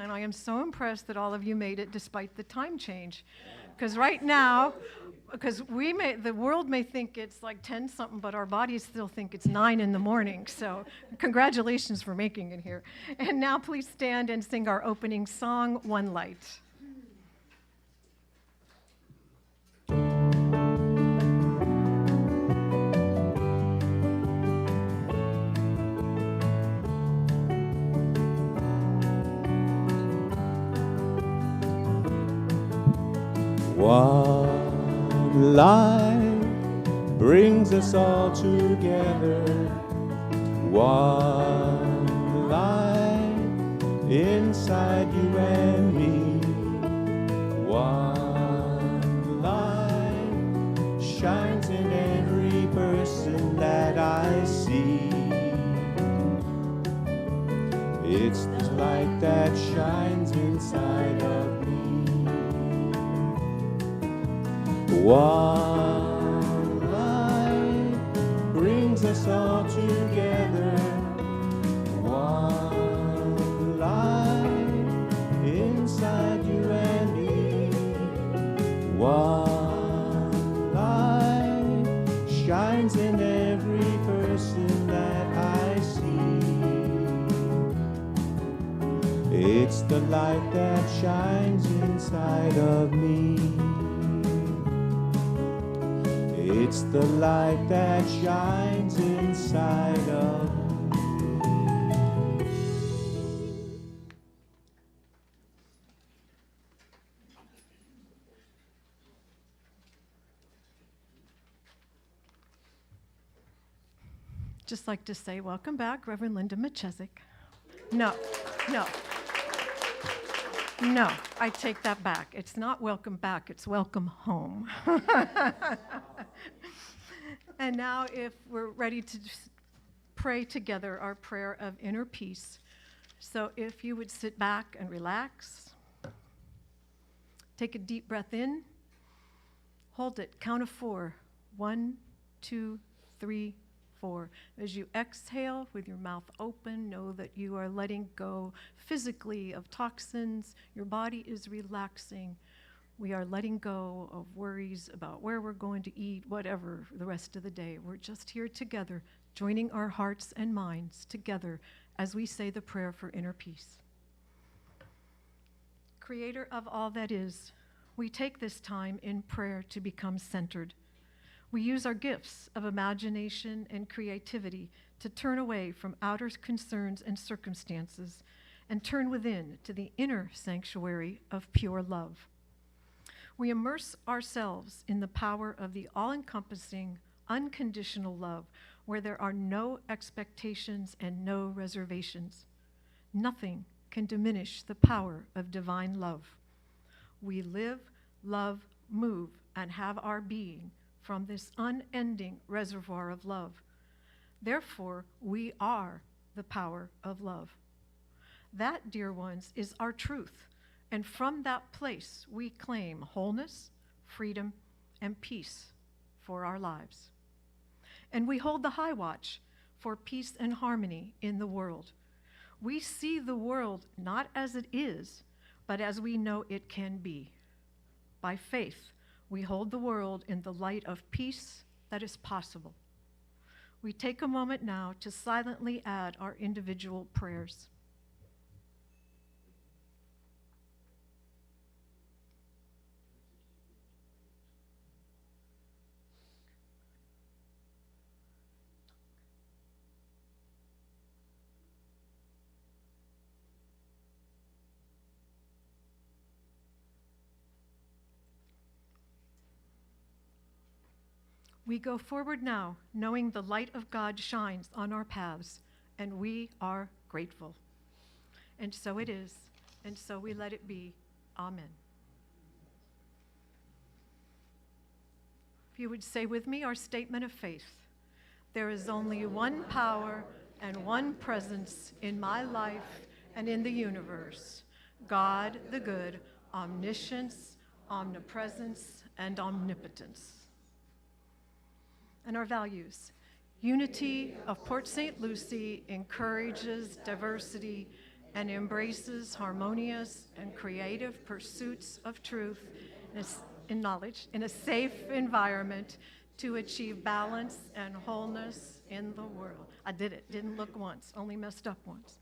and I am so impressed that all of you made it despite the time change. Because right now, the world may think it's like 10 something, but our bodies still think it's 9 in the morning. So congratulations for making it here. And now please stand and sing our opening song, One Light. One light brings us all together. One light inside you and me. One light shines in every person that I see. It's the light that shines inside of me. One light brings us all together. One light inside you and me. One light shines in every person that I see. It's the light that shines inside of me. It's the light that shines inside of me. Just like to say, welcome back, Reverend Linda Machezik. No, I take that back. It's not welcome back, it's welcome home. And now if we're ready to pray together our prayer of inner peace. So if you would sit back and relax, take a deep breath in, hold it, count of 4. 1, 2, 3, 4. As you exhale with your mouth open, know that you are letting go physically of toxins. Your body is relaxing. We are letting go of worries about where we're going to eat, whatever, the rest of the day. We're just here together, joining our hearts and minds together as we say the prayer for inner peace. Creator of all that is, we take this time in prayer to become centered. We use our gifts of imagination and creativity to turn away from outer concerns and circumstances and turn within to the inner sanctuary of pure love. We immerse ourselves in the power of the all-encompassing, unconditional love where there are no expectations and no reservations. Nothing can diminish the power of divine love. We live, love, move, and have our being from this unending reservoir of love. Therefore, we are the power of love. That, dear ones, is our truth. And from that place, we claim wholeness, freedom, and peace for our lives. And we hold the high watch for peace and harmony in the world. We see the world not as it is, but as we know it can be. By faith, we hold the world in the light of peace that is possible. We take a moment now to silently add our individual prayers. We go forward now, knowing the light of God shines on our paths, and we are grateful. And so it is, and so we let it be. Amen. If you would say with me our statement of faith. There is only one power and one presence in my life and in the universe. God the good, omniscience, omnipresence, and omnipotence. And our values. Unity of Port St. Lucie encourages diversity and embraces harmonious and creative pursuits of truth in knowledge in a safe environment to achieve balance and wholeness in the world. I did it. Didn't look once, only messed up once.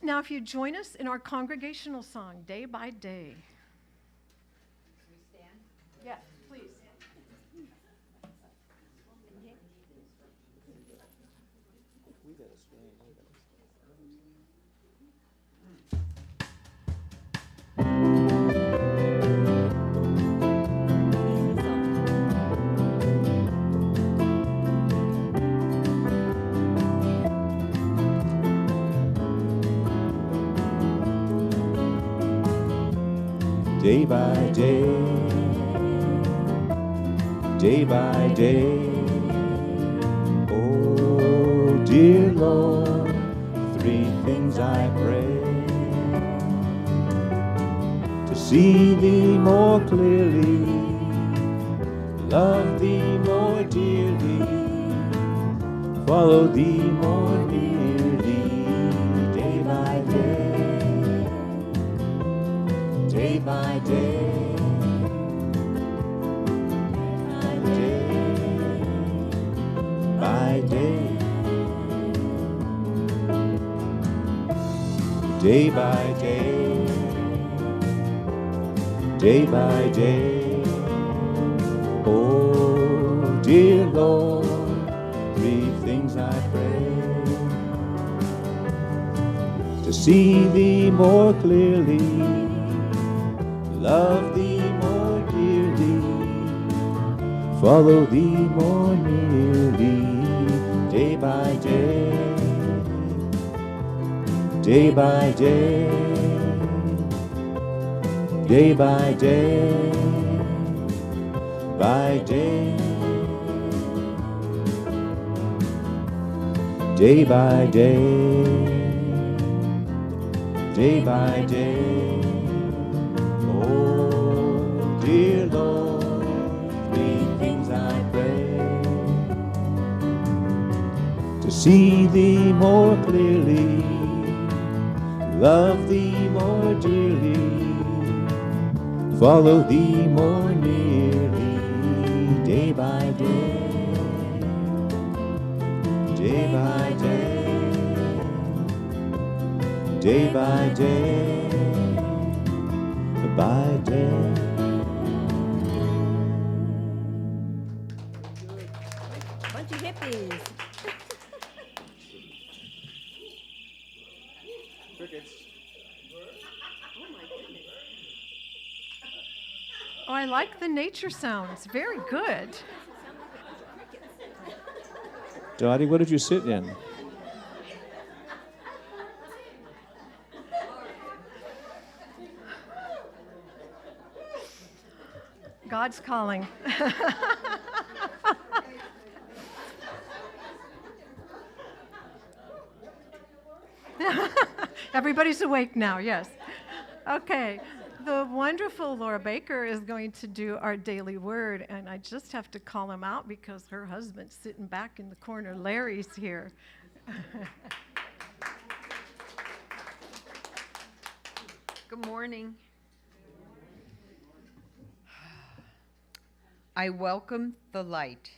Now, if you join us in our congregational song, Day by Day. We stand? Yes, please. We gotta stand. Day by day, day by day. Oh, dear Lord, three things I pray: to see Thee more clearly, love Thee more dearly, follow Thee more nearly, day by day, day by day. Day by day, day by day. Oh, dear Lord, three things I pray: to see Thee more clearly, love Thee more dearly, follow Thee more nearly, day by day, day by day, day by day, by day, day by day, day by day. Oh, dear Lord, three things I pray: to see Thee more clearly, love Thee more dearly, follow Thee more nearly, day by day, day by day, day by day, by day. Bunch of hippies. Crickets. Oh my goodness. Oh, I like the nature sounds. Very good. Dottie, what did you sit in? God's calling. Everybody's awake now, yes. Okay, the wonderful Laura Baker is going to do our daily word, and I just have to call him out because her husband's sitting back in the corner. Larry's here. Good morning. I welcome the light.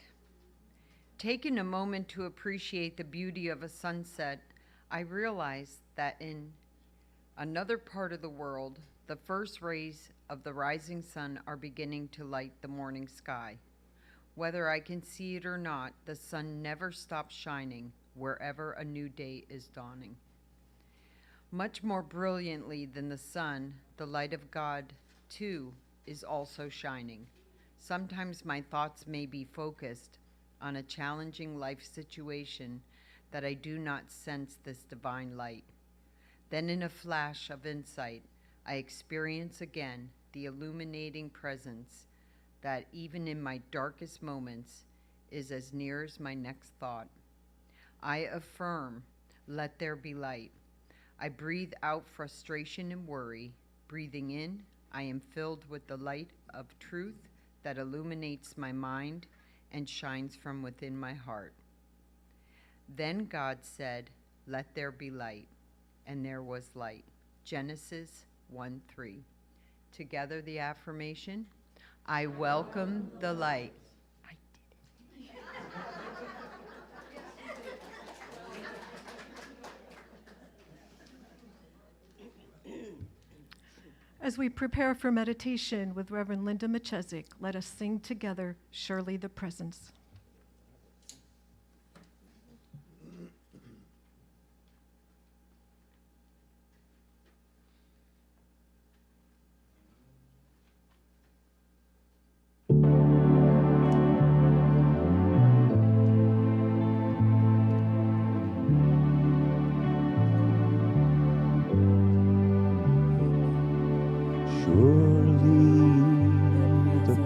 Taking a moment to appreciate the beauty of a sunset, I realize that in another part of the world, the first rays of the rising sun are beginning to light the morning sky. Whether I can see it or not, the sun never stops shining wherever a new day is dawning. Much more brilliantly than the sun, the light of God, too, is also shining. Sometimes my thoughts may be focused on a challenging life situation that I do not sense this divine light. Then in a flash of insight, I experience again the illuminating presence that even in my darkest moments is as near as my next thought. I affirm, let there be light. I breathe out frustration and worry. Breathing in, I am filled with the light of truth that illuminates my mind and shines from within my heart. Then God said, let there be light. And there was light. Genesis 1:3. Together the affirmation, I welcome the light. I did it. As we prepare for meditation with Reverend Linda Machezik, let us sing together, Surely the Presence.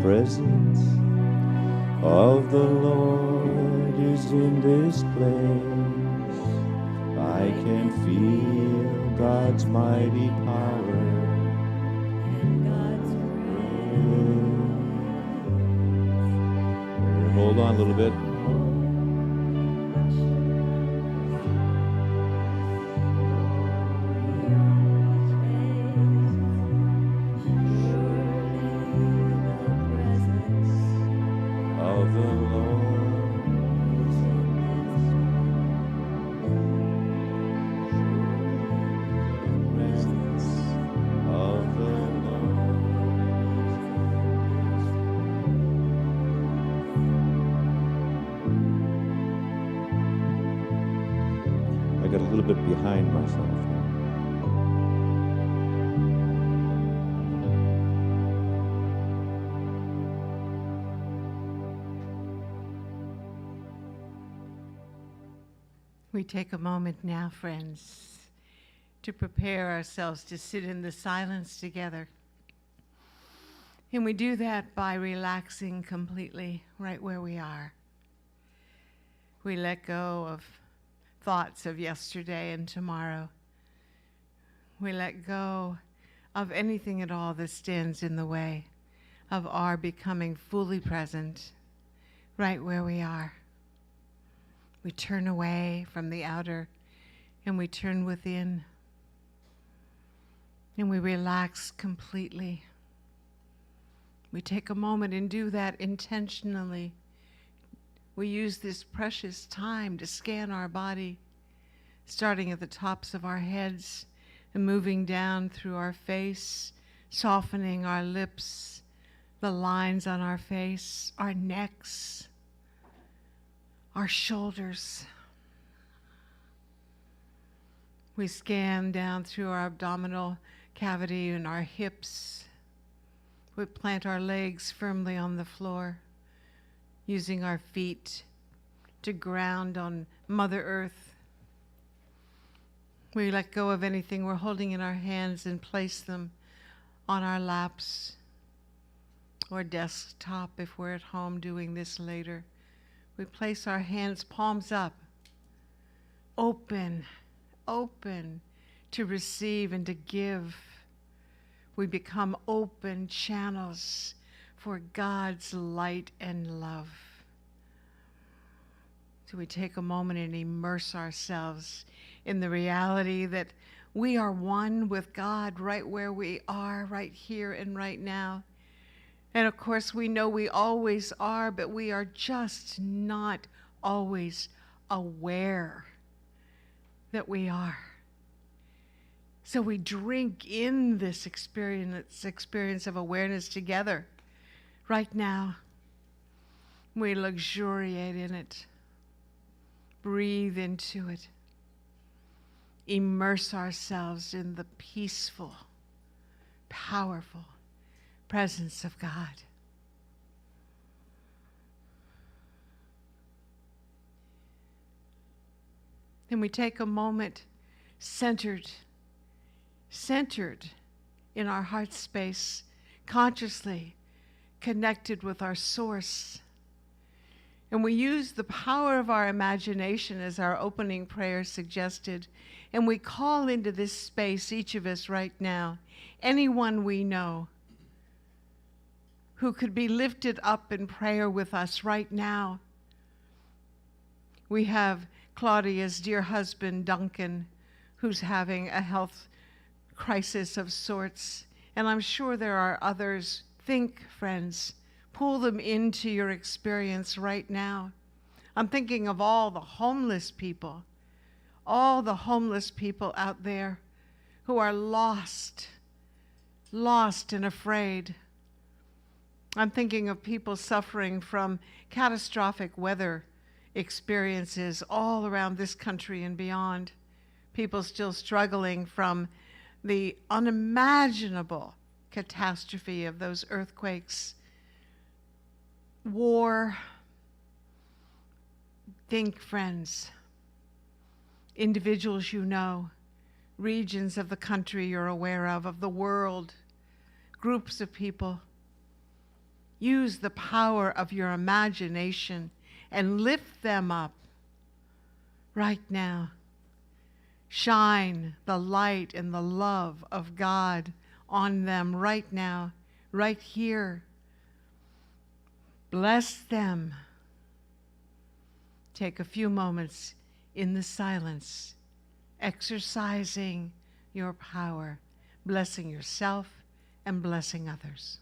Presence of the Lord is in this place. I can feel God's mighty power and God's grace. Hold on a little bit. I got a little bit behind myself. We take a moment now, friends, to prepare ourselves to sit in the silence together. And we do that by relaxing completely right where we are. We let go of thoughts of yesterday and tomorrow. We let go of anything at all that stands in the way of our becoming fully present right where we are. We turn away from the outer and we turn within and we relax completely. We take a moment and do that intentionally. We use this precious time to scan our body, starting at the tops of our heads and moving down through our face, softening our lips, the lines on our face, our necks, our shoulders. We scan down through our abdominal cavity and our hips. We plant our legs firmly on the floor, using our feet to ground on Mother Earth. We let go of anything we're holding in our hands and place them on our laps or desktop if we're at home doing this later. We place our hands palms up, open to receive and to give. We become open channels for God's light and love. So we take a moment and immerse ourselves in the reality that we are one with God right where we are, right here and right now. And of course, we know we always are, but we are just not always aware that we are. So we drink in this experience of awareness together. Right now, we luxuriate in it. Breathe into it. Immerse ourselves in the peaceful, powerful presence of God. Then we take a moment centered in our heart space, consciously connected with our source. And we use the power of our imagination as our opening prayer suggested. And we call into this space, each of us right now, anyone we know who could be lifted up in prayer with us right now. We have Claudia's dear husband, Duncan, who's having a health crisis of sorts. And I'm sure there are others. Think, friends, pull them into your experience right now. I'm thinking of all the homeless people out there who are lost and afraid. I'm thinking of people suffering from catastrophic weather experiences all around this country and beyond. People still struggling from the unimaginable catastrophe of those earthquakes, war. Think, friends, individuals you know, regions of the country you're aware of the world, groups of people. Use the power of your imagination and lift them up right now. Shine the light and the love of God on them right now, right here. Bless them. Take a few moments in the silence, exercising your power, blessing yourself and blessing others.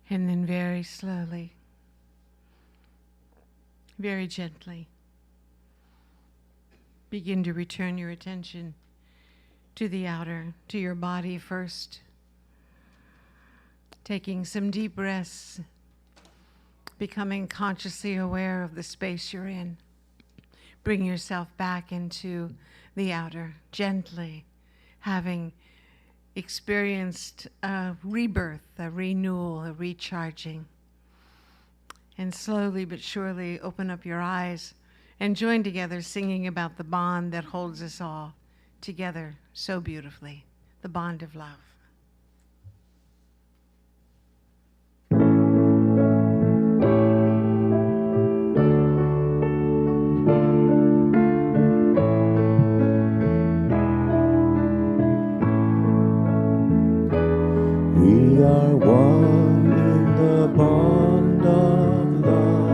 And then very slowly, very gently, begin to return your attention to the outer, to your body first. Taking some deep breaths, becoming consciously aware of the space you're in. Bring yourself back into the outer, gently, having experienced a rebirth, a renewal, a recharging. And slowly but surely open up your eyes and join together singing about the bond that holds us all together so beautifully, the bond of love. We are one in the bond of love.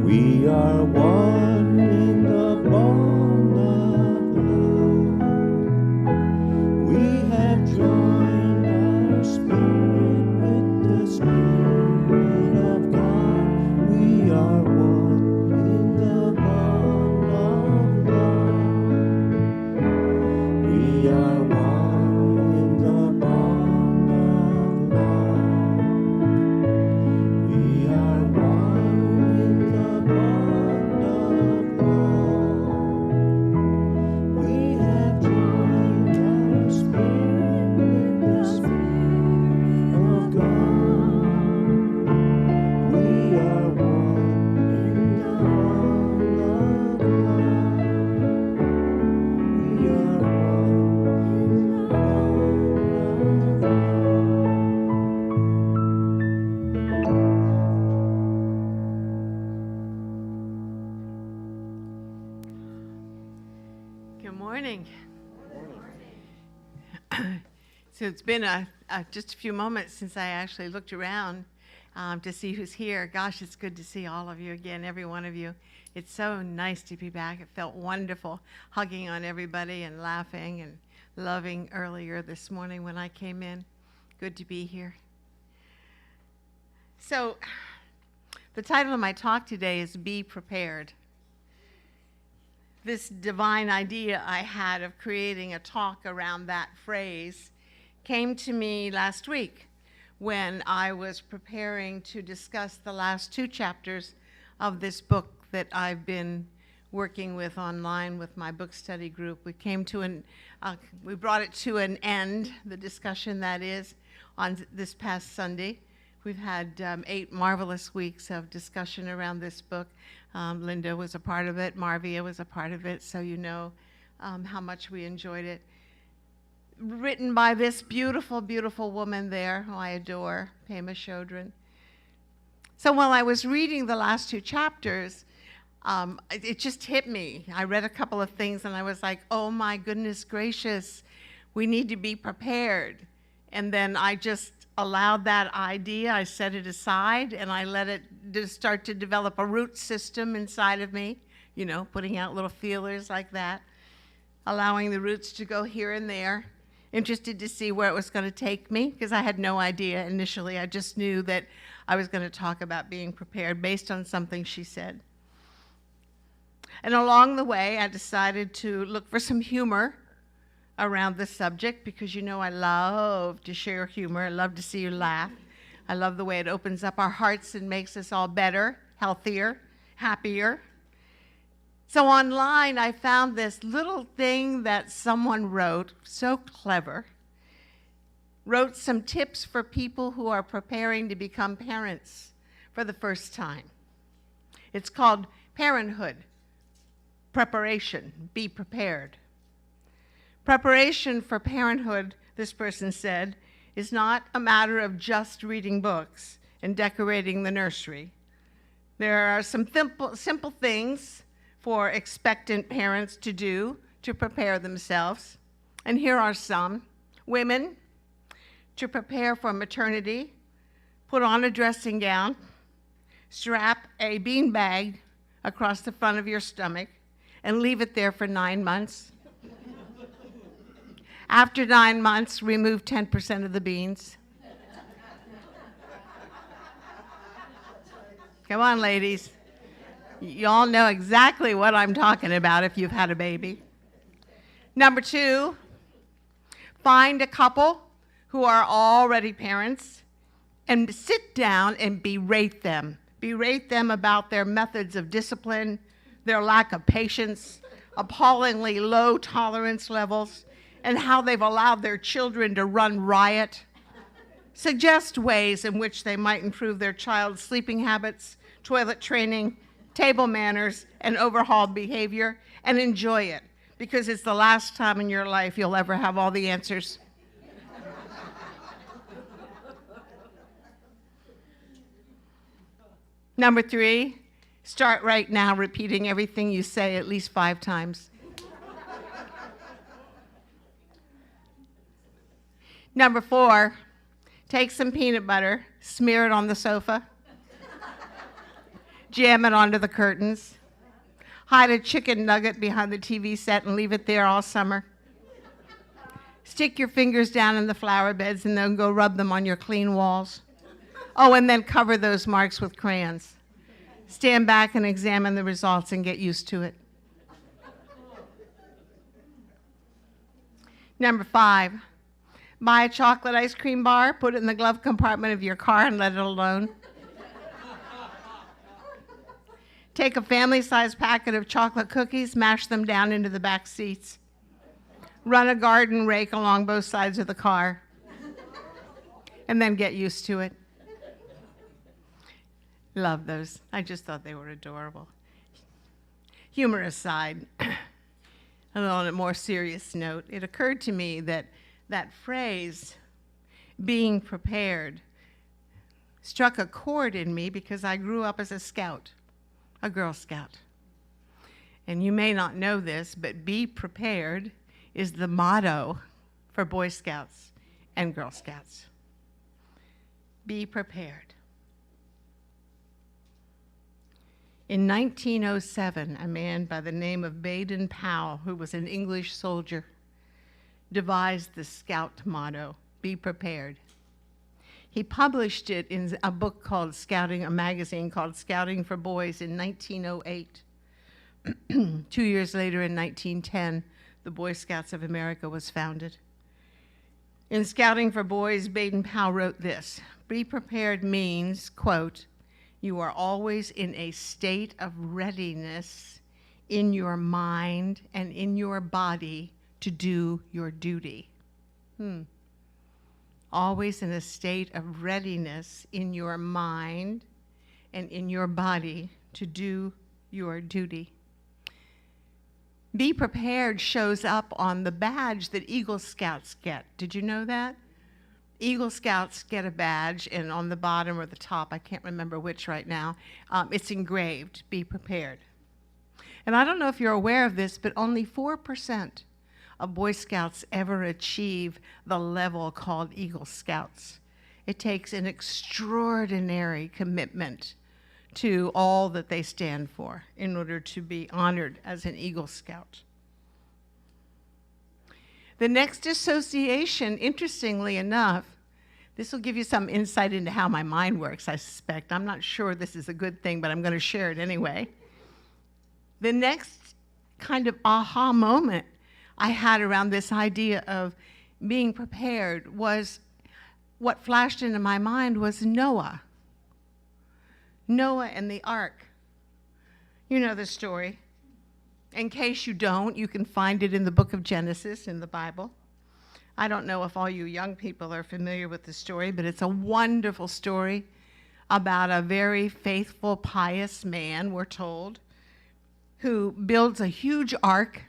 We are one in the bond of love. We have joined our spirit with the Spirit of God. We are one in the bond of love. We are one in the bond of love. We are one in the bond of love. We have joined our spirit with the Spirit of God. We are one in the bond of love. We are one in the bond of love. Good morning. So it's been a just a few moments since I actually looked around to see who's here. Gosh, it's good to see all of you again, every one of you. It's so nice to be back. It felt wonderful hugging on everybody and laughing and loving earlier this morning when I came in. Good to be here. So, the title of my talk today is Be Prepared. This divine idea I had of creating a talk around that phrase came to me last week when I was preparing to discuss the last 2 chapters of this book that I've been working with online with my book study group. We brought it to an end, the discussion that is, on this past Sunday. We've had 8 marvelous weeks of discussion around this book. Linda was a part of it. Marvia was a part of it, so you know how much we enjoyed it. Written by this beautiful, beautiful woman there, who I adore, Pema Chodron. So while I was reading the last 2 chapters, it just hit me. I read a couple of things, and I was like, oh my goodness gracious, we need to be prepared. And then I just allowed that idea, I set it aside, and I let it just start to develop a root system inside of me, you know, putting out little feelers like that, allowing the roots to go here and there, interested to see where it was going to take me, because I had no idea initially. I just knew that I was going to talk about being prepared based on something she said. And along the way, I decided to look for some humor around the subject, because you know I love to share humor. I love to see you laugh. I love the way it opens up our hearts and makes us all better, healthier, happier. So online, I found this little thing that someone wrote, so clever, wrote some tips for people who are preparing to become parents for the first time. It's called Parenthood Preparation. Be prepared. Preparation for parenthood, this person said, is not a matter of just reading books and decorating the nursery. There are some simple things for expectant parents to do to prepare themselves. And here are some. Women, to prepare for maternity, put on a dressing gown, strap a beanbag across the front of your stomach, and leave it there for 9 months. After 9 months, remove 10% of the beans. Come on, ladies. You all know exactly what I'm talking about if you've had a baby. Number 2, find a couple who are already parents and sit down and berate them. Berate them about their methods of discipline, their lack of patience, appallingly low tolerance levels, and how they've allowed their children to run riot. Suggest ways in which they might improve their child's sleeping habits, toilet training, table manners, and overhauled behavior, and enjoy it, because it's the last time in your life you'll ever have all the answers. Number 3, start right now repeating everything you say at least 5 times. Number 4, take some peanut butter, smear it on the sofa, jam it onto the curtains, hide a chicken nugget behind the TV set and leave it there all summer. Stick your fingers down in the flower beds and then go rub them on your clean walls. Oh, and then cover those marks with crayons. Stand back and examine the results and get used to it. Number 5, buy a chocolate ice cream bar, put it in the glove compartment of your car and let it alone. Take a family-sized packet of chocolate cookies, mash them down into the back seats. Run a garden rake along both sides of the car, and then get used to it. Love those. I just thought they were adorable. Humor aside, and on a more serious note, it occurred to me that that phrase, being prepared, struck a chord in me because I grew up as a scout, a Girl Scout. And you may not know this, but be prepared is the motto for Boy Scouts and Girl Scouts. Be prepared. In 1907, a man by the name of Baden-Powell, who was an English soldier, devised the Scout motto, be prepared. He published it in a book called Scouting, a magazine called Scouting for Boys in 1908. 2 years later, in 1910, the Boy Scouts of America was founded. In Scouting for Boys, Baden-Powell wrote this: be prepared means, quote, you are always in a state of readiness in your mind and in your body to do your duty. Always in a state of readiness in your mind and in your body to do your duty. Be prepared shows up on the badge that Eagle Scouts get. Did you know that? Eagle Scouts get a badge, and on the bottom or the top, I can't remember which right now, it's engraved, be prepared. And I don't know if you're aware of this, but only 4% of Boy Scouts ever achieve the level called Eagle Scouts. It takes an extraordinary commitment to all that they stand for in order to be honored as an Eagle Scout. The next association, interestingly enough, this will give you some insight into how my mind works, I suspect. I'm not sure this is a good thing, but I'm going to share it anyway. The next kind of aha moment I had around this idea of being prepared was, what flashed into my mind was Noah. Noah and the ark. You know the story. In case you don't, you can find it in the book of Genesis in the Bible. I don't know if all you young people are familiar with the story, but it's a wonderful story about a very faithful, pious man, we're told, who builds a huge ark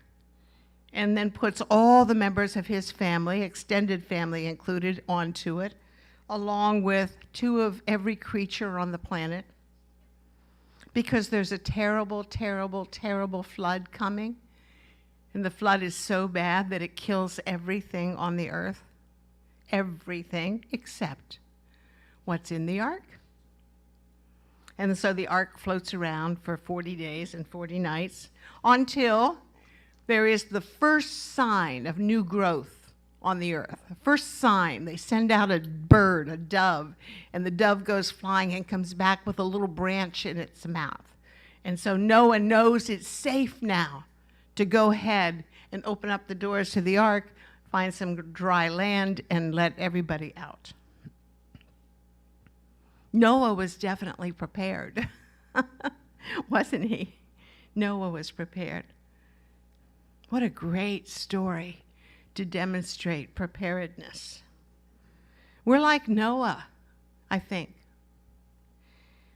and then puts all the members of his family, extended family included, onto it, along with 2 of every creature on the planet. Because there's a terrible, terrible, terrible flood coming. And the flood is so bad that it kills everything on the earth. Everything except what's in the ark. And so the ark floats around for 40 days and 40 nights until there is the first sign of new growth on the earth. The first sign, they send out a bird, a dove, and the dove goes flying and comes back with a little branch in its mouth. And so Noah knows it's safe now to go ahead and open up the doors to the ark, find some dry land, and let everybody out. Noah was definitely prepared, wasn't he? Noah was prepared. What a great story to demonstrate preparedness. We're like Noah, I think.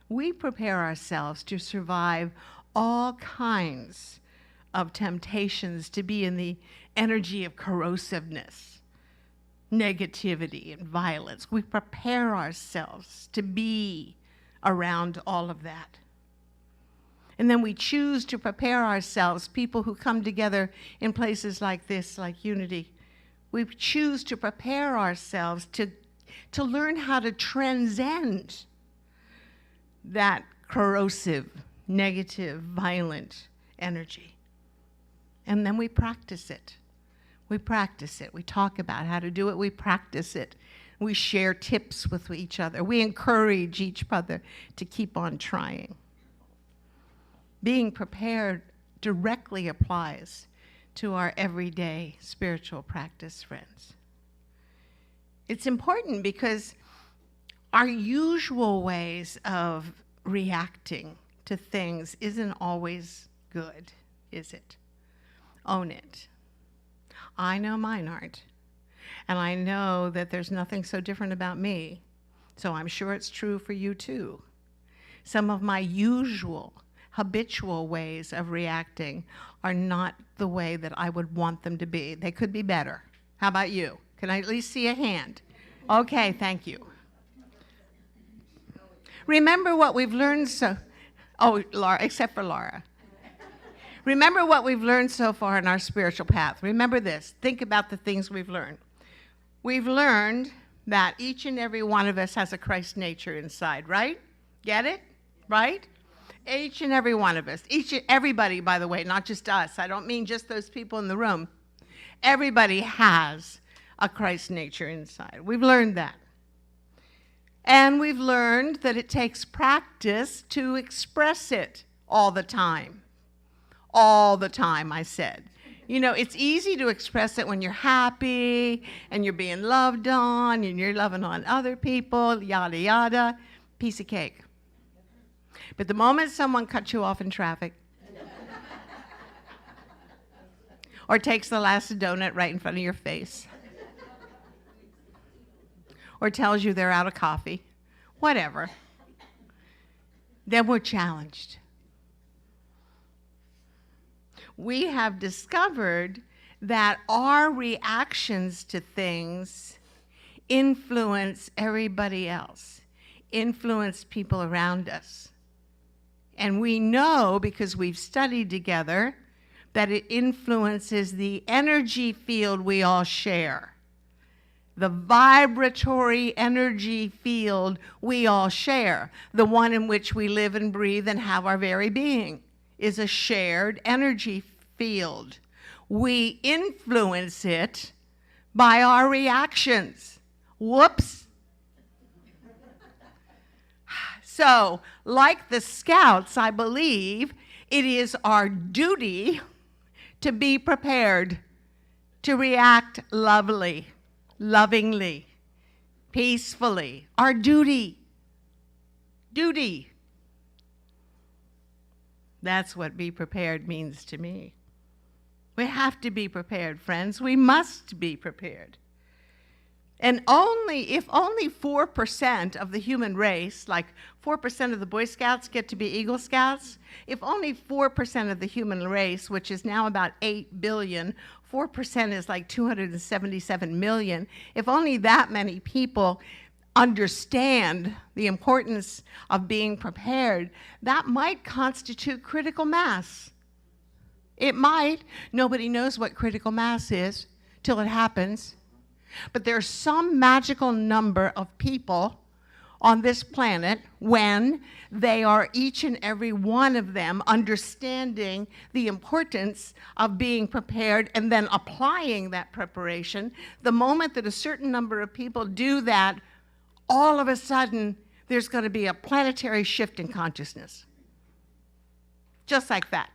We prepare ourselves to survive all kinds of temptations to be in the energy of corrosiveness, negativity, and violence. We prepare ourselves to be around all of that. And then we choose to prepare ourselves, people who come together in places like this, like Unity. We choose to prepare ourselves to learn how to transcend that corrosive, negative, violent energy. And then we practice it. We practice it. We talk about how to do it. We practice it. We share tips with each other. We encourage each other to keep on trying. Being prepared directly applies to our everyday spiritual practice, friends. It's important because our usual ways of reacting to things isn't always good, is it? Own it. I know mine aren't. And I know that there's nothing so different about me. So I'm sure it's true for you too. Some of my usual, habitual ways of reacting are not the way that I would want them to be. They could be better. How about you? Can I at least see a hand? Okay, thank you. Remember what we've learned Laura, except for Laura. Remember what we've learned so far in our spiritual path. Remember this. Think about the things we've learned. we've learned that each and every one of us has a Christ nature inside, right? Get it? Right? Each and every one of us. Everybody, by the way, not just us. I don't mean just those people in the room. Everybody has a Christ nature inside. We've learned that. And we've learned that it takes practice to express it all the time. All the time, I said. You know, it's easy to express it when you're happy and you're being loved on and you're loving on other people, yada, yada. Piece of cake. But the moment someone cuts you off in traffic or takes the last donut right in front of your face or tells you they're out of coffee, whatever, then we're challenged. We have discovered that our reactions to things influence everybody else, influence people around us. And we know, because we've studied together, that it influences the energy field we all share. The vibratory energy field we all share, the one in which we live and breathe and have our very being, is a shared energy field. We influence it by our reactions. Whoops. So, like the Scouts, I believe it is our duty to be prepared to react lovingly, peacefully. Our duty. Duty. That's what be prepared means to me. We have to be prepared, friends. We must be prepared. And if only 4% of the human race, like 4% of the Boy Scouts get to be Eagle Scouts, if only 4% of the human race, which is now about 8 billion, 4% is like 277 million, if only that many people understand the importance of being prepared, that might constitute critical mass. It might. Nobody knows what critical mass is till it happens. But there's some magical number of people on this planet when they are, each and every one of them, understanding the importance of being prepared and then applying that preparation. The moment that a certain number of people do that, all of a sudden, there's going to be a planetary shift in consciousness. Just like that.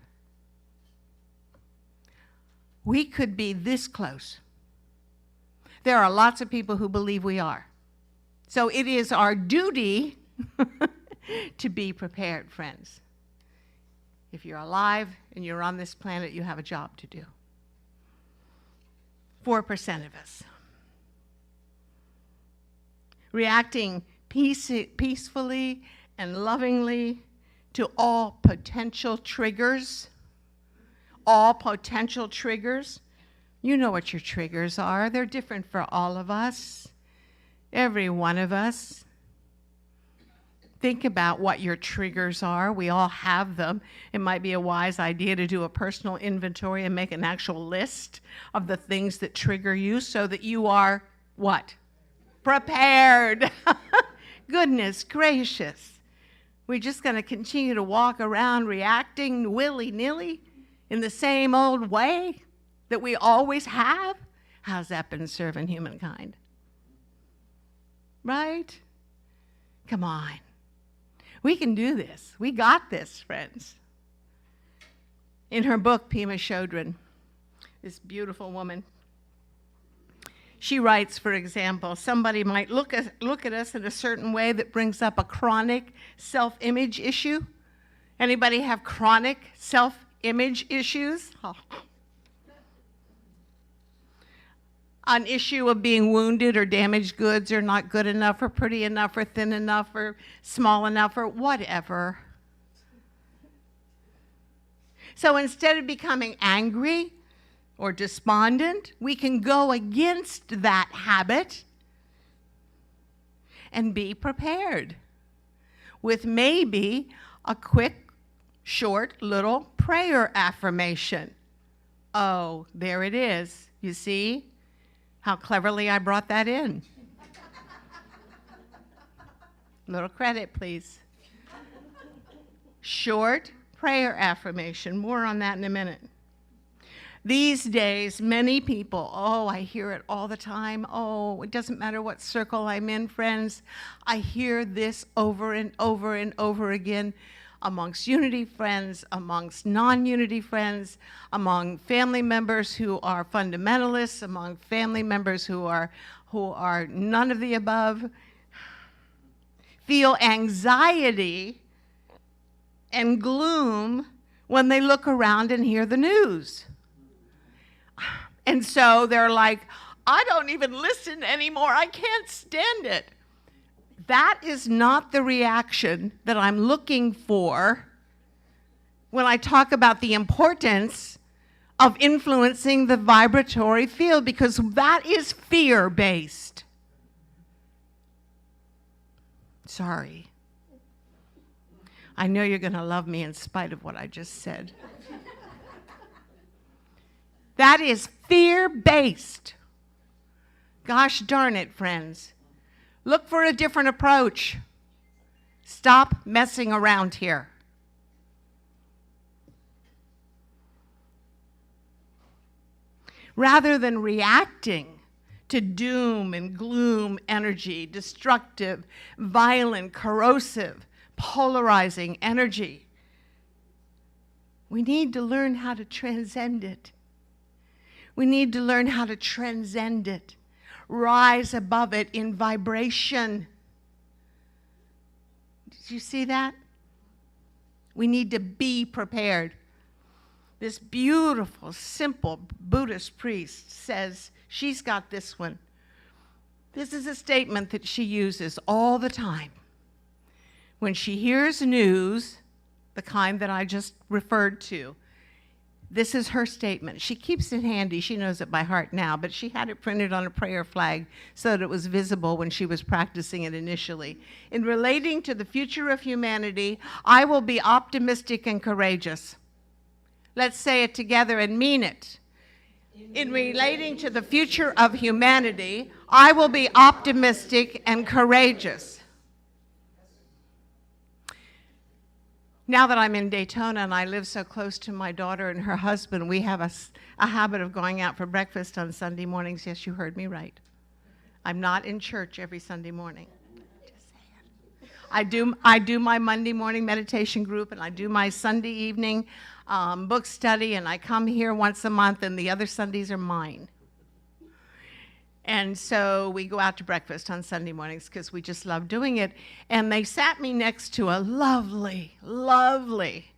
We could be this close. There are lots of people who believe we are. So it is our duty to be prepared, friends. If you're alive and you're on this planet, you have a job to do. 4% of us. Reacting peacefully and lovingly to all potential triggers. All potential triggers. You know what your triggers are. They're different for all of us, every one of us. Think about what your triggers are. We all have them. It might be a wise idea to do a personal inventory and make an actual list of the things that trigger you so that you are what? Prepared. Goodness gracious. We're just going to continue to walk around reacting willy-nilly in the same old way that we always have? How's that been serving humankind? Right? Come on. We can do this. We got this, friends. In her book, Pema Chodron, this beautiful woman, she writes, for example, somebody might look at us in a certain way that brings up a chronic self-image issue. Anybody have chronic self-image issues? Oh. An issue of being wounded or damaged goods or not good enough or pretty enough or thin enough or small enough or whatever. So instead of becoming angry or despondent, we can go against that habit and be prepared with maybe a quick, short, little prayer affirmation. Oh, there it is. You see? How cleverly I brought that in. Little credit, please. Short prayer affirmation. More on that in a minute. These days, many people, oh, I hear it all the time. Oh, it doesn't matter what circle I'm in, friends. I hear this over and over and over again amongst unity friends, amongst non-unity friends, among family members who are fundamentalists, among family members who are none of the above. Feel anxiety and gloom when they look around and hear the news. And so they're like, I don't even listen anymore. I can't stand it. That is not the reaction that I'm looking for when I talk about the importance of influencing the vibratory field, because that is fear-based. Sorry. I know you're going to love me in spite of what I just said. That is fear-based. Gosh darn it, friends. Look for a different approach. Stop messing around here. Rather than reacting to doom and gloom energy, destructive, violent, corrosive, polarizing energy, we need to learn how to transcend it. We need to learn how to transcend it, rise above it in vibration. Did you see that? We need to be prepared. This beautiful, simple Buddhist priest says, she's got this one. This is a statement that she uses all the time. When she hears news, the kind that I just referred to, this is her statement. She keeps it handy. She knows it by heart now, but she had it printed on a prayer flag so that it was visible when she was practicing it initially. In relating to the future of humanity, I will be optimistic and courageous. Let's say it together and mean it. In relating to the future of humanity, I will be optimistic and courageous. Now that I'm in Daytona and I live so close to my daughter and her husband, we have a habit of going out for breakfast on Sunday mornings. Yes, you heard me right. I'm not in church every Sunday morning. Just saying. I do my Monday morning meditation group, and I do my Sunday evening book study, and I come here once a month, and the other Sundays are mine. And so we go out to breakfast on Sunday mornings because we just love doing it. And they sat me next to a lovely, lovely,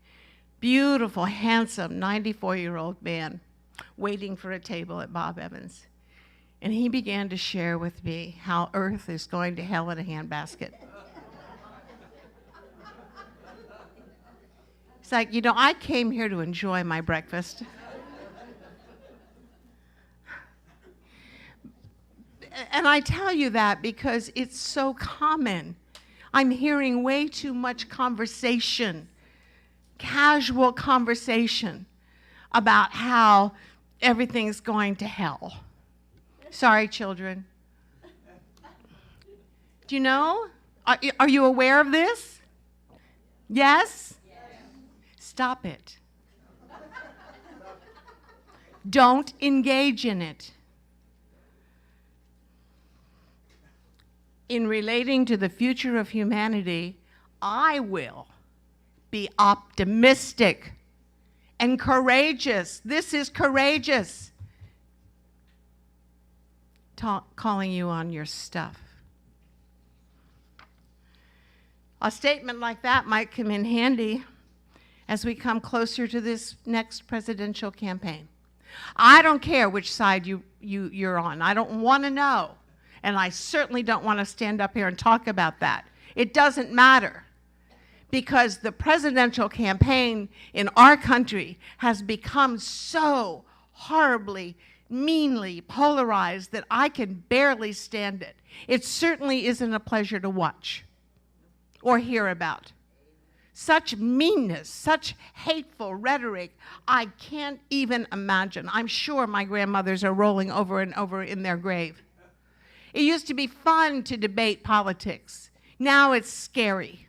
beautiful, handsome 94-year-old man waiting for a table at Bob Evans. And he began to share with me how Earth is going to hell in a handbasket. It's like, I came here to enjoy my breakfast. And I tell you that because it's so common. I'm hearing way too much conversation, casual conversation, about how everything's going to hell. Sorry, children. Do you know? Are you aware of this? Yes? Yes. Stop it. Don't engage in it. In relating to the future of humanity, I will be optimistic and courageous. This is courageous. Calling you on your stuff. A statement like that might come in handy as we come closer to this next presidential campaign. I don't care which side you're on. I don't want to know. And I certainly don't want to stand up here and talk about that. It doesn't matter, because the presidential campaign in our country has become so horribly, meanly polarized that I can barely stand it. It certainly isn't a pleasure to watch or hear about. such meanness, such hateful rhetoric, I can't even imagine. I'm sure my grandmothers are rolling over and over in their grave. It used to be fun to debate politics. Now it's scary.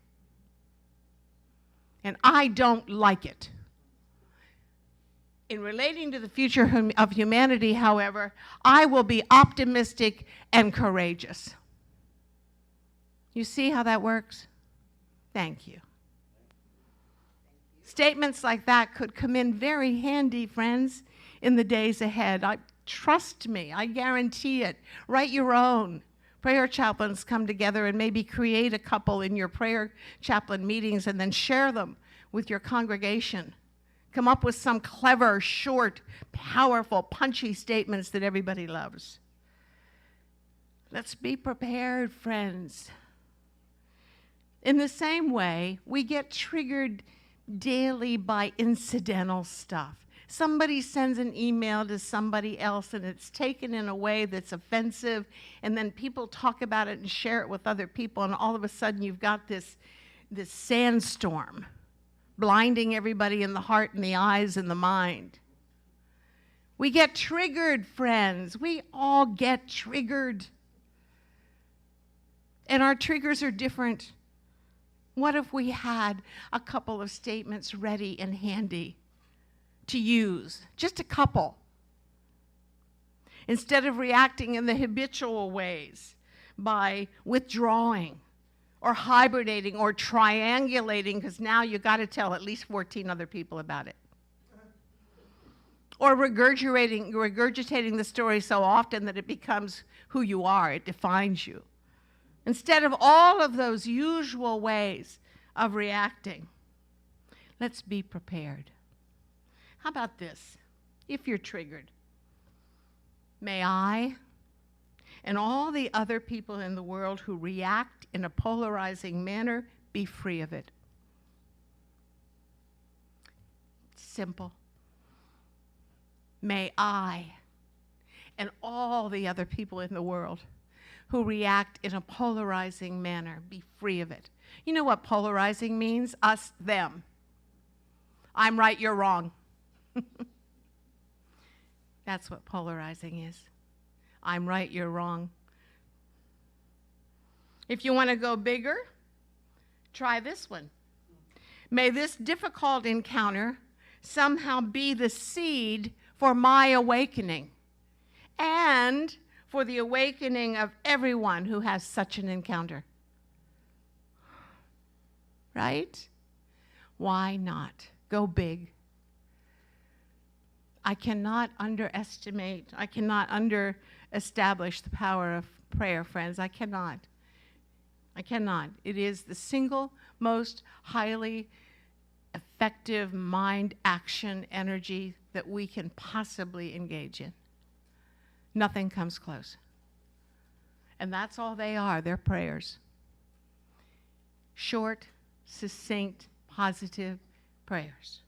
And I don't like it. In relating to the future of humanity, however, I will be optimistic and courageous. You see how that works? Thank you. Statements like that could come in very handy, friends, in the days ahead. Trust me, I guarantee it. Write your own. Prayer chaplains come together and maybe create a couple in your prayer chaplain meetings and then share them with your congregation. Come up with some clever, short, powerful, punchy statements that everybody loves. Let's be prepared, friends. In the same way, we get triggered daily by incidental stuff. Somebody sends an email to somebody else and it's taken in a way that's offensive, and then people talk about it and share it with other people, and all of a sudden you've got this sandstorm blinding everybody in the heart and the eyes and the mind. We get triggered, friends. We all get triggered. And our triggers are different. What if we had a couple of statements ready and handy to use? Just a couple. Instead of reacting in the habitual ways by withdrawing or hibernating or triangulating, because now you got to tell at least 14 other people about it. Or regurgitating the story so often that it becomes who you are, it defines you. Instead of all of those usual ways of reacting, let's be prepared. How about this? If you're triggered, may I and all the other people in the world who react in a polarizing manner be free of it. Simple. May I and all the other people in the world who react in a polarizing manner be free of it. You know what polarizing means? Us, them. I'm right, you're wrong. That's what polarizing is. I'm right, you're wrong. If you want to go bigger, try this one. May this difficult encounter somehow be the seed for my awakening and for the awakening of everyone who has such an encounter. Right? Why not? Go big. I cannot underestimate, I cannot establish the power of prayer, friends. I cannot. It is the single most highly effective mind action energy that we can possibly engage in. Nothing comes close. And that's all they are, they're prayers. Short, succinct, positive prayers.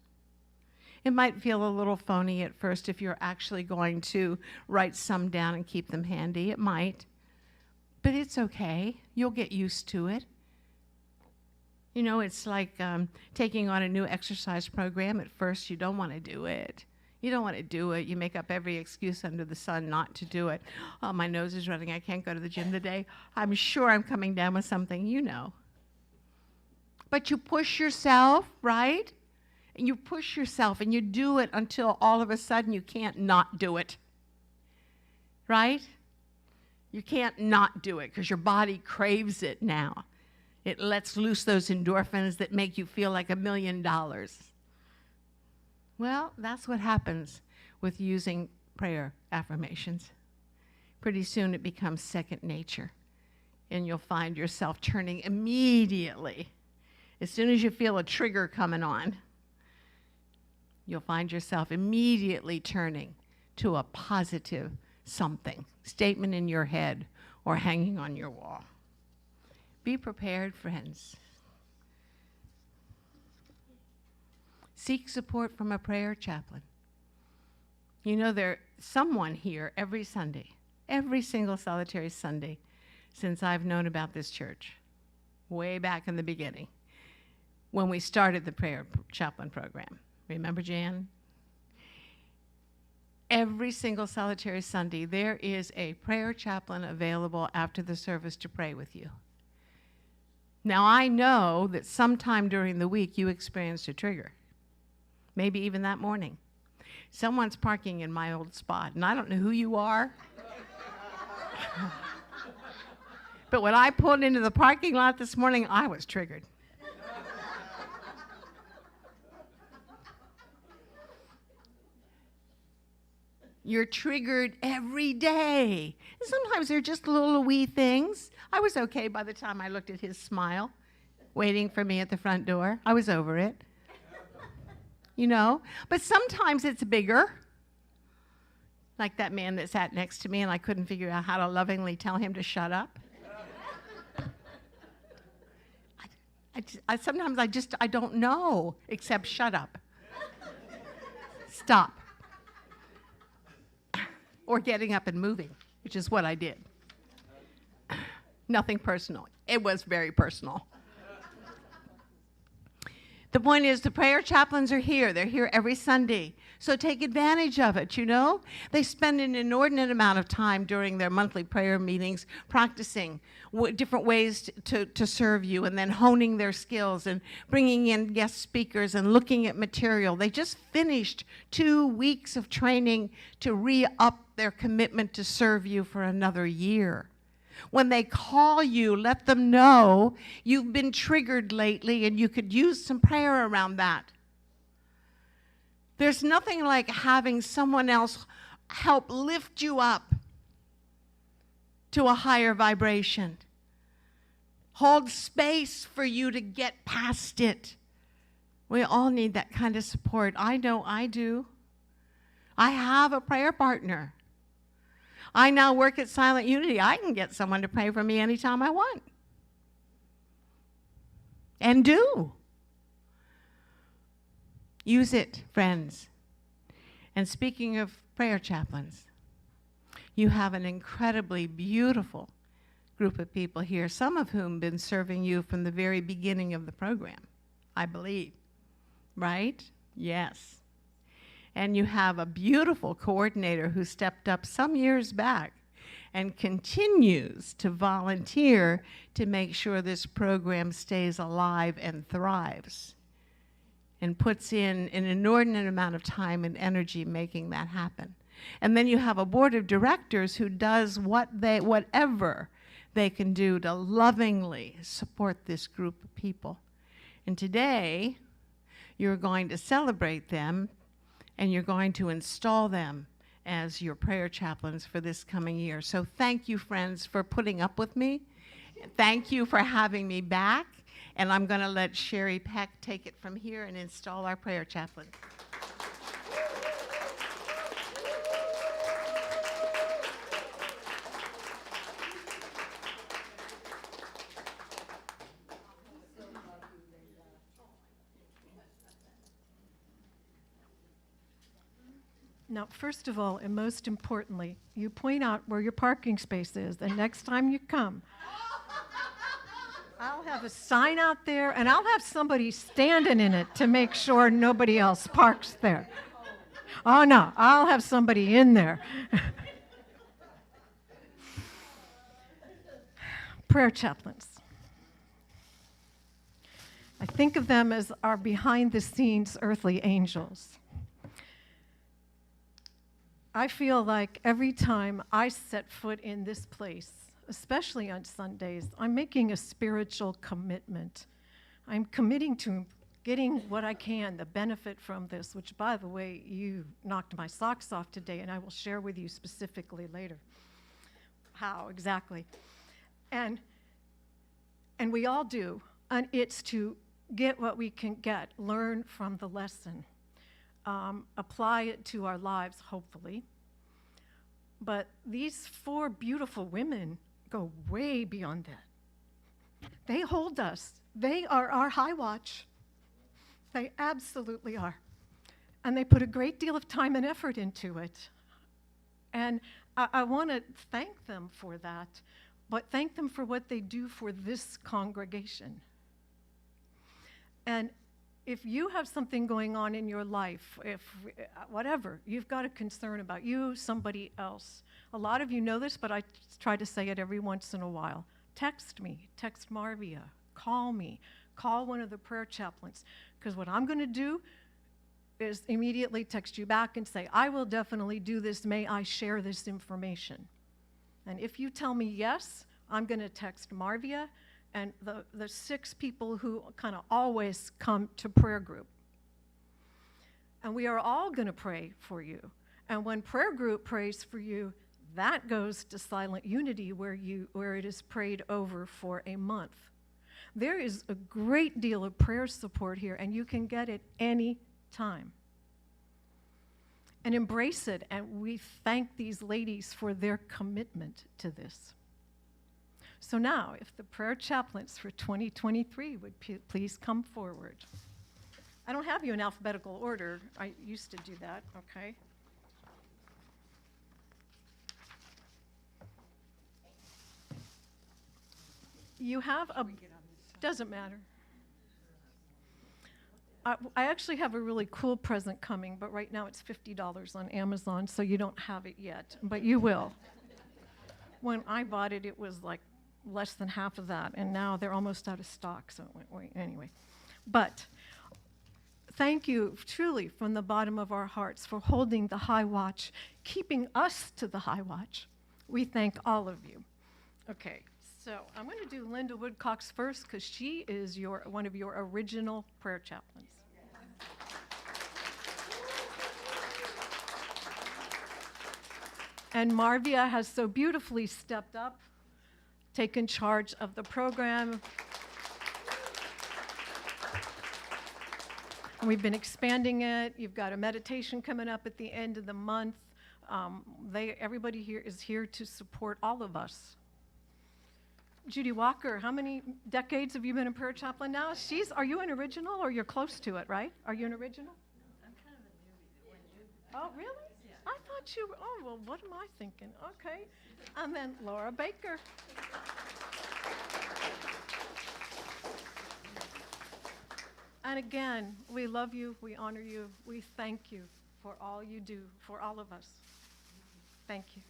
It might feel a little phony at first if you're actually going to write some down and keep them handy. It might. But it's okay. You'll get used to it. You know, it's like taking on a new exercise program. At first, you don't want to do it. You don't want to do it. You make up every excuse under the sun not to do it. Oh, my nose is running. I can't go to the gym today. I'm sure I'm coming down with something, you know. But you push yourself, right? And you push yourself and you do it until all of a sudden you can't not do it. Right? You can't not do it because your body craves it now. It lets loose those endorphins that make you feel like $1 million. Well, that's what happens with using prayer affirmations. Pretty soon it becomes second nature, and you'll find yourself turning immediately. As soon as you feel a trigger coming on, you'll find yourself immediately turning to a positive something, statement in your head or hanging on your wall. Be prepared, friends. Seek support from a prayer chaplain. You know, there's someone here every Sunday, every single solitary Sunday since I've known about this church, way back in the beginning. when we started the prayer chaplain program. Remember, Jan? Every single solitary Sunday, there is a prayer chaplain available after the service to pray with you. Now, I know that sometime during the week you experienced a trigger, maybe even that morning. Someone's parking in my old spot, and I don't know who you are. But when I pulled into the parking lot this morning, I was triggered. You're triggered every day. And sometimes they're just little wee things. I was okay by the time I looked at his smile, waiting for me at the front door. I was over it. You know? But sometimes it's bigger. Like that man that sat next to me and I couldn't figure out how to lovingly tell him to shut up. Sometimes I don't know, except shut up. Stop. Or getting up and moving, which is what I did. Nothing personal. It was very personal. The point is, the prayer chaplains are here. They're here every Sunday. So take advantage of it, you know? They spend an inordinate amount of time during their monthly prayer meetings practicing different ways to serve you, and then honing their skills and bringing in guest speakers and looking at material. They just finished 2 weeks of training to re-up their commitment to serve you for another year. When they call you, let them know you've been triggered lately and you could use some prayer around that. There's nothing like having someone else help lift you up to a higher vibration. Hold space for you to get past it. We all need that kind of support. I know I do. I have a prayer partner. I now work at Silent Unity. I can get someone to pray for me anytime I want. And do. Use it, friends. And speaking of prayer chaplains, you have an incredibly beautiful group of people here, some of whom have been serving you from the very beginning of the program, I believe. Right? Yes. And you have a beautiful coordinator who stepped up some years back and continues to volunteer to make sure this program stays alive and thrives, and puts in an inordinate amount of time and energy making that happen. And then you have a board of directors who does whatever they can do to lovingly support this group of people. And today, you're going to celebrate them, and you're going to install them as your prayer chaplains for this coming year. So thank you, friends, for putting up with me. Thank you for having me back. And I'm going to let Sherry Peck take it from here and install our prayer chaplain. Now, first of all, and most importantly, you point out where your parking space is, and next time you come, I'll have a sign out there, and I'll have somebody standing in it to make sure nobody else parks there. Oh, no, I'll have somebody in there. Prayer chaplains. I think of them as our behind-the-scenes earthly angels. I feel like every time I set foot in this place, especially on Sundays, I'm making a spiritual commitment. I'm committing to getting what I can, the benefit from this, which, by the way, you knocked my socks off today, and I will share with you specifically later how exactly. And we all do, and it's to get what we can get, learn from the lesson. Apply it to our lives, hopefully. But these 4 beautiful women go way beyond that. They hold us. They are our high watch. They absolutely are. And they put a great deal of time and effort into it. And I want to thank them for that, but thank them for what they do for this congregation. And if you have something going on in your life, if whatever, you've got a concern about you, somebody else. A lot of you know this, but I try to say it every once in a while. Text me, text Marvia, call me, call one of the prayer chaplains. Because what I'm going to do is immediately text you back and say, I will definitely do this. May I share this information? And if you tell me yes, I'm going to text Marvia and the 6 people who kind of always come to prayer group. And we are all going to pray for you. And when prayer group prays for you, that goes to Silent Unity where it is prayed over for a month. There is a great deal of prayer support here, and you can get it any time. And embrace it, and we thank these ladies for their commitment to this. So now, if the prayer chaplains for 2023 would please come forward. I don't have you in alphabetical order. I used to do that, okay? You have a, doesn't matter. I actually have a really cool present coming, but right now it's $50 on Amazon, so you don't have it yet, but you will. When I bought it, it was like less than half of that, and now they're almost out of stock, so anyway. But thank you truly from the bottom of our hearts for holding the high watch, keeping us to the high watch. We thank all of you. Okay, so I'm going to do Linda Woodcox first because she is one of your original prayer chaplains. And Marvia has so beautifully stepped up, taken charge of the program. We've been expanding it. You've got a meditation coming up at the end of the month. Everybody here is here to support all of us. Judy Walker, how many decades have you been a prayer chaplain now? Are you an original, or you're close to it, right? Are you an original? I'm kind of a newbie. Oh, really? Yeah. I thought you were, oh, well, what am I thinking? Okay. And then Laura Baker. And again, we love you, we honor you, we thank you for all you do for all of us. Thank you.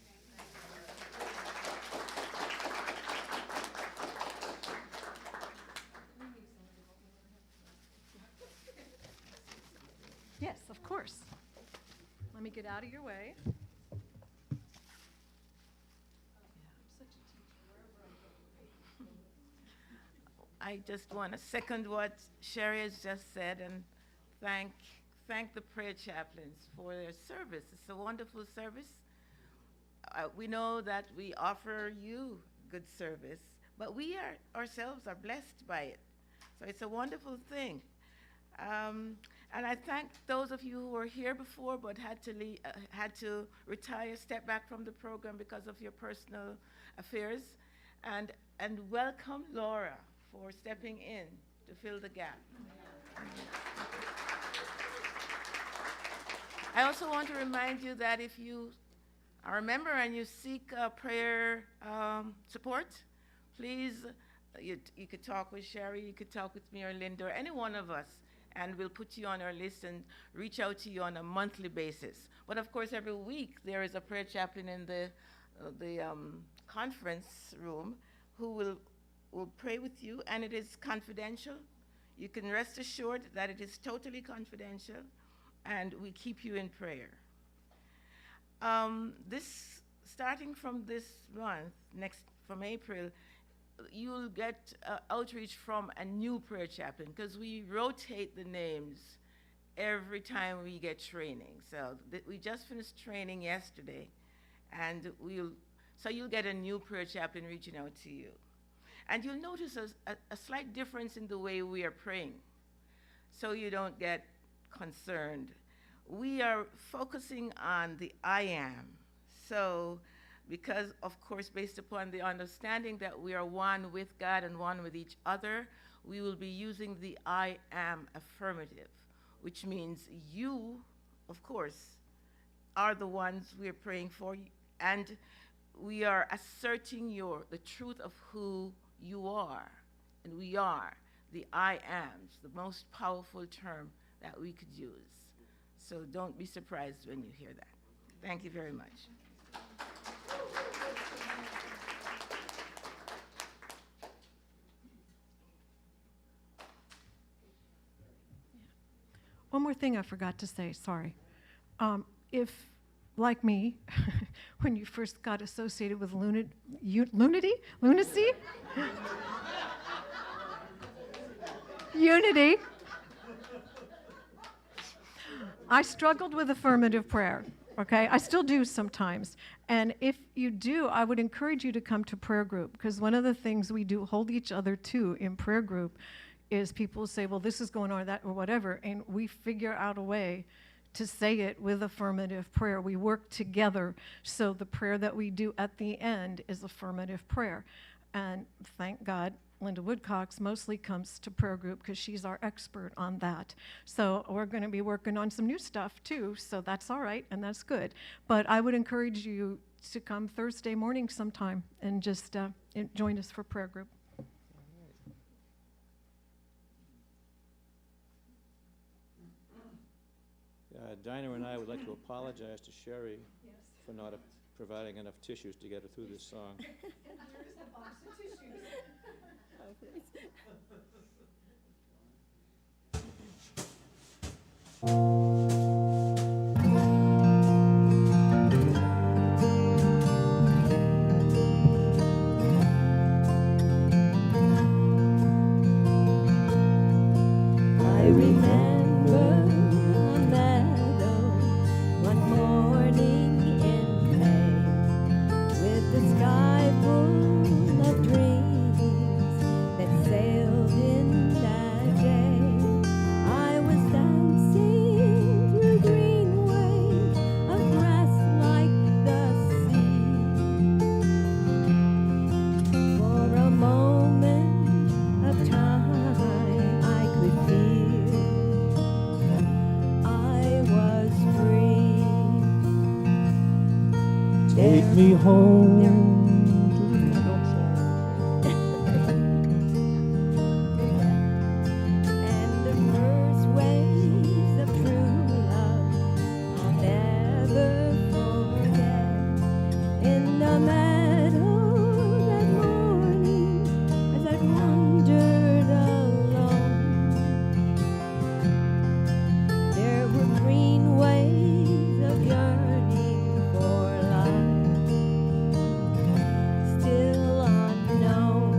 Yes, of course. Let me get out of your way. I just want to second what Sherry has just said and thank the prayer chaplains for their service. It's a wonderful service. We know that we offer you good service, but we ourselves are blessed by it. So it's a wonderful thing. And I thank those of you who were here before but had to retire, step back from the program because of your personal affairs. And welcome Laura for stepping in to fill the gap. I also want to remind you that if you are a member and you seek prayer support, please, you could talk with Sherry, you could talk with me or Linda or any one of us, and we'll put you on our list and reach out to you on a monthly basis. But of course, every week there is a prayer chaplain in the conference room who will pray with you, and it is confidential. You can rest assured that it is totally confidential, and we keep you in prayer. Starting from this month, from April, you'll get outreach from a new prayer chaplain because we rotate the names every time we get training. So we just finished training yesterday, and so you'll get a new prayer chaplain reaching out to you. And you'll notice a slight difference in the way we are praying, so you don't get concerned. We are focusing on the I am. So, because of course, based upon the understanding that we are one with God and one with each other, we will be using the I am affirmative, which means you, of course, are the ones we are praying for, and we are asserting the truth of who you are, and we are the I ams, the most powerful term that we could use. So don't be surprised when you hear that. Thank you very much. One more thing I forgot to say, sorry. If, like me, when you first got associated with lunacy? Unity. I struggled with affirmative prayer, okay? I still do sometimes. And if you do, I would encourage you to come to prayer group, because one of the things we do hold each other to in prayer group is people say, well, this is going on, or that, or whatever, and we figure out a way to say it with affirmative prayer. We work together, so the prayer that we do at the end is affirmative prayer. And thank God, Linda Woodcox mostly comes to prayer group because she's our expert on that. So we're going to be working on some new stuff too, so that's all right, and that's good. But I would encourage you to come Thursday morning sometime and just join us for prayer group. Dinah and I would like to apologize to Sherry for not providing enough tissues to get her through this song. Here's the box of tissues. I remember a meadow one morning in May, with the sky full of dreams that sailed in that day. I was dancing through green waves of grass like the sea. For a moment of time I could feel I was free. Take me home And the first waves of true love I'll never forget. In the meadow that morning, as I wandered alone, there were green waves of yearning for life, still unknown.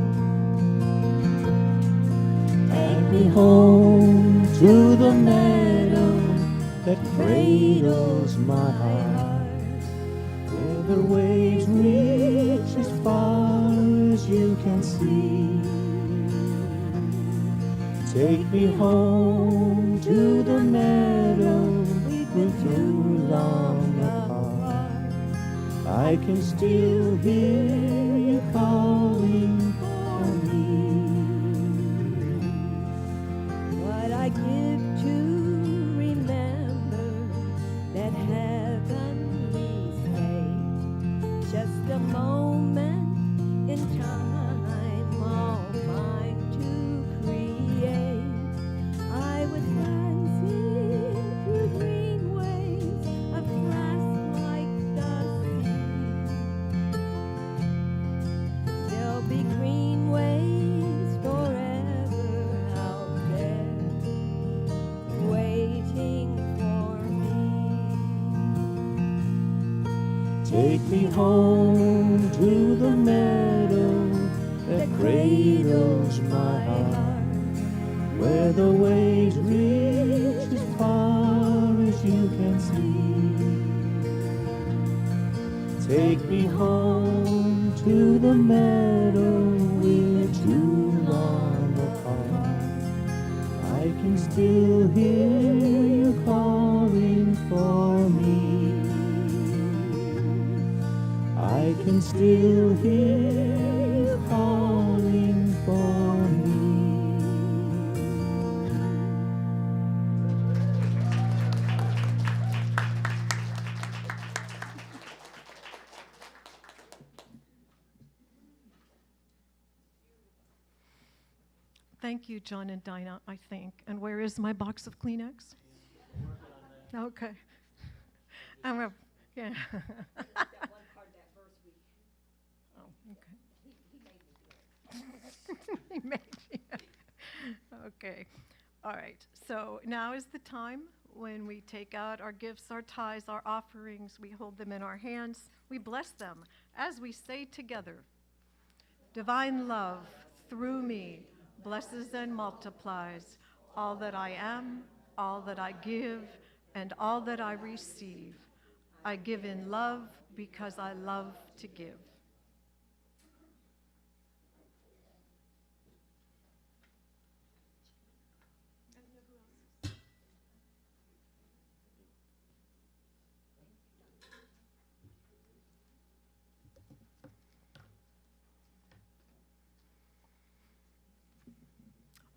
Take me home to the meadow that cradles my heart, where the waves reach as far as you can see. Take me home to the meadow we've been too long apart. I can still hear you calling for me. What I give to remember that heavenly state, just a moment in time, all mine to create. I was dancing through green waves of grass like the sea. There'll be green waves forever out there, waiting for me. Take me home to the meadow that cradles my heart, where the waves reach as far as you can see. Take me home to the meadow we're too long apart. I can still hear you calling for me. I can still hear you calling for me. Thank you, John and Dinah, I think. And where is my box of Kleenex? Okay. Yeah. Oh, okay. He made me. Okay. All right. So now is the time when we take out our gifts, our tithes, our offerings. We hold them in our hands. We bless them as we say together, divine love through me blesses and multiplies all that I am, all that I give, and all that I receive. I give in love because I love to give.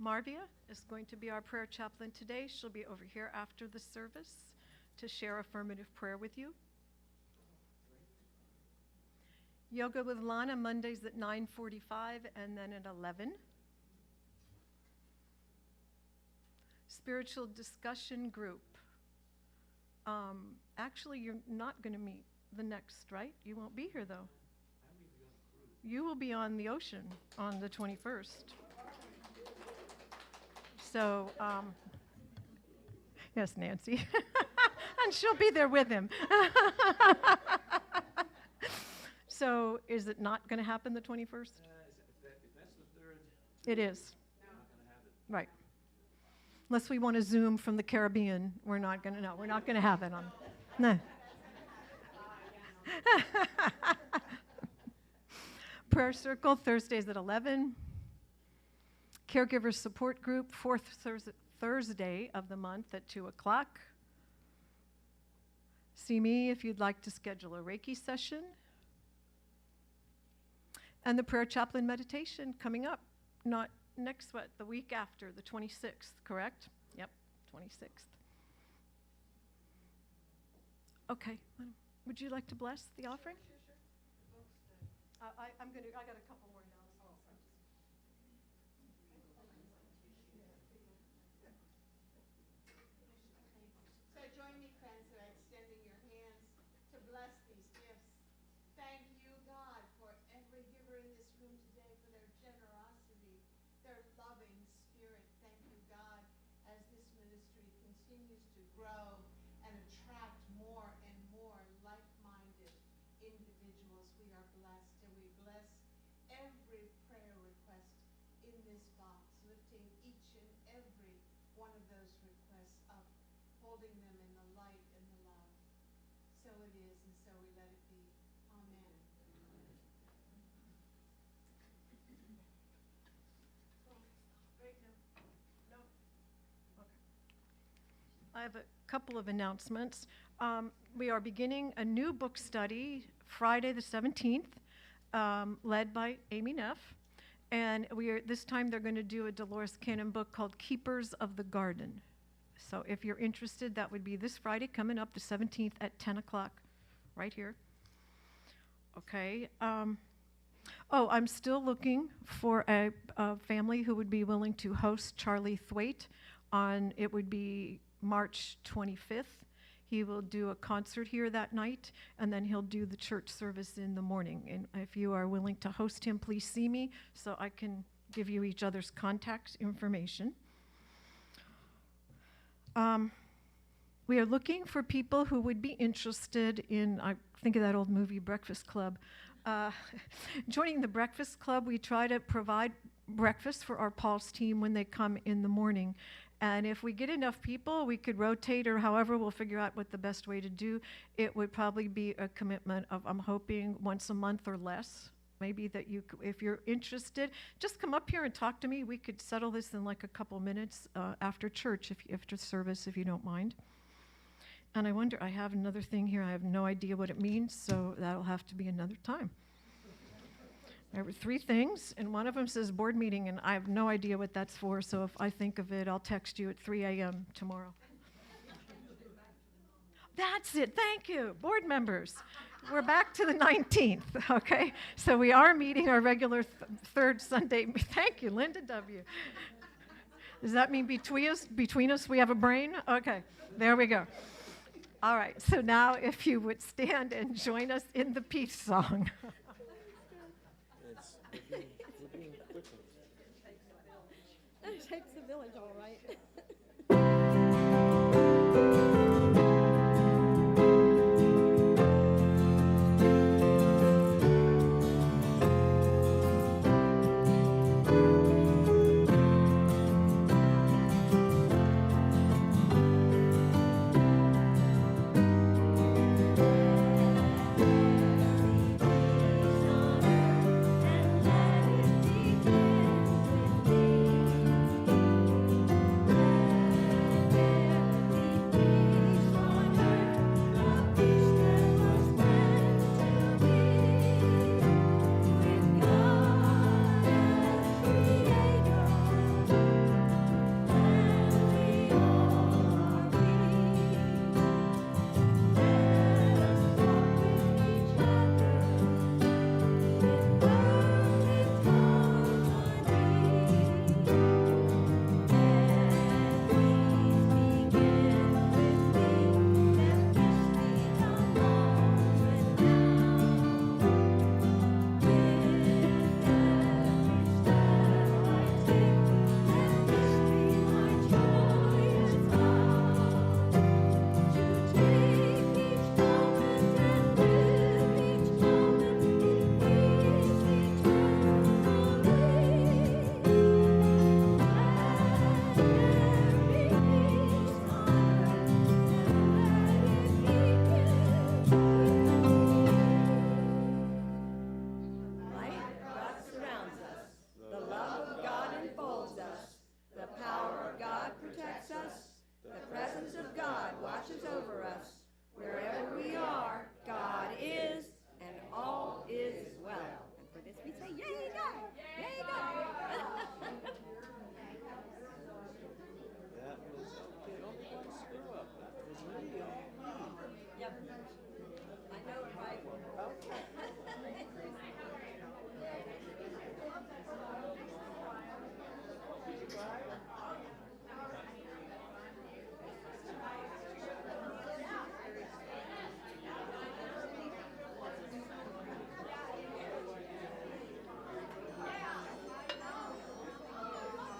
Marvia is going to be our prayer chaplain today. She'll be over here after the service to share affirmative prayer with you. Yoga with Lana Mondays at 9:45 and then at 11. Spiritual discussion group. Actually, you're not going to meet the next, right? You won't be here though. You will be on the ocean on the 21st. So, yes, Nancy. And she'll be there with him. So, is it not going to happen the 21st? If that's the third, It is. we're not going to have it. Right. Unless we want to Zoom from the Caribbean, we're not going to have it on. No. Prayer Circle, Thursdays at 11. Caregiver Support Group, fourth Thursday of the month at 2 o'clock. See me if you'd like to schedule a Reiki session. And the Prayer Chaplain Meditation coming up, not next, the week after, the 26th, correct? Yep, 26th. Okay, would you like to bless the offering? Sure. I got a couple more now. So join me, friends, by extending your hands to bless these gifts. Thank you, God, for every giver in this room today, for their generosity, their loving spirit. Thank you, God, as this ministry continues to grow and attract more and more like-minded individuals. We are blessed, and we bless every prayer request in this box, lifting each and every one of those requests up, holding them in the light and the love. So it is, and so we let it be. Amen. I have a couple of announcements. We are beginning a new book study Friday the 17th, led by Amy Neff. And this time they're going to do a Dolores Cannon book called Keepers of the Garden. So if you're interested, that would be this Friday coming up, the 17th at 10 o'clock, right here. Okay. I'm still looking for a family who would be willing to host Charlie Thwaite on, it would be March 25th. He will do a concert here that night, and then he'll do the church service in the morning. And if you are willing to host him, please see me so I can give you each other's contact information. We are looking for people who would be interested in, I think of that old movie, Breakfast Club. Joining the Breakfast Club, we try to provide breakfast for our Paul's team when they come in the morning. And if we get enough people, we could rotate, or however, we'll figure out what the best way to do. It would probably be a commitment of, I'm hoping, once a month or less. Maybe that you, if you're interested, just come up here and talk to me. We could settle this in like a couple minutes after church, after service, if you don't mind. And I wonder, I have another thing here. I have no idea what it means, so that'll have to be another time. There were 3 things, and one of them says board meeting, and I have no idea what that's for, so if I think of it, I'll text you at 3 a.m. tomorrow. That's it, thank you, board members. We're back to the 19th, okay? So we are meeting our regular third Sunday, thank you, Linda W. Does that mean between us we have a brain? Okay, there we go. All right, so now if you would stand and join us in the peace song. It takes a village, all right.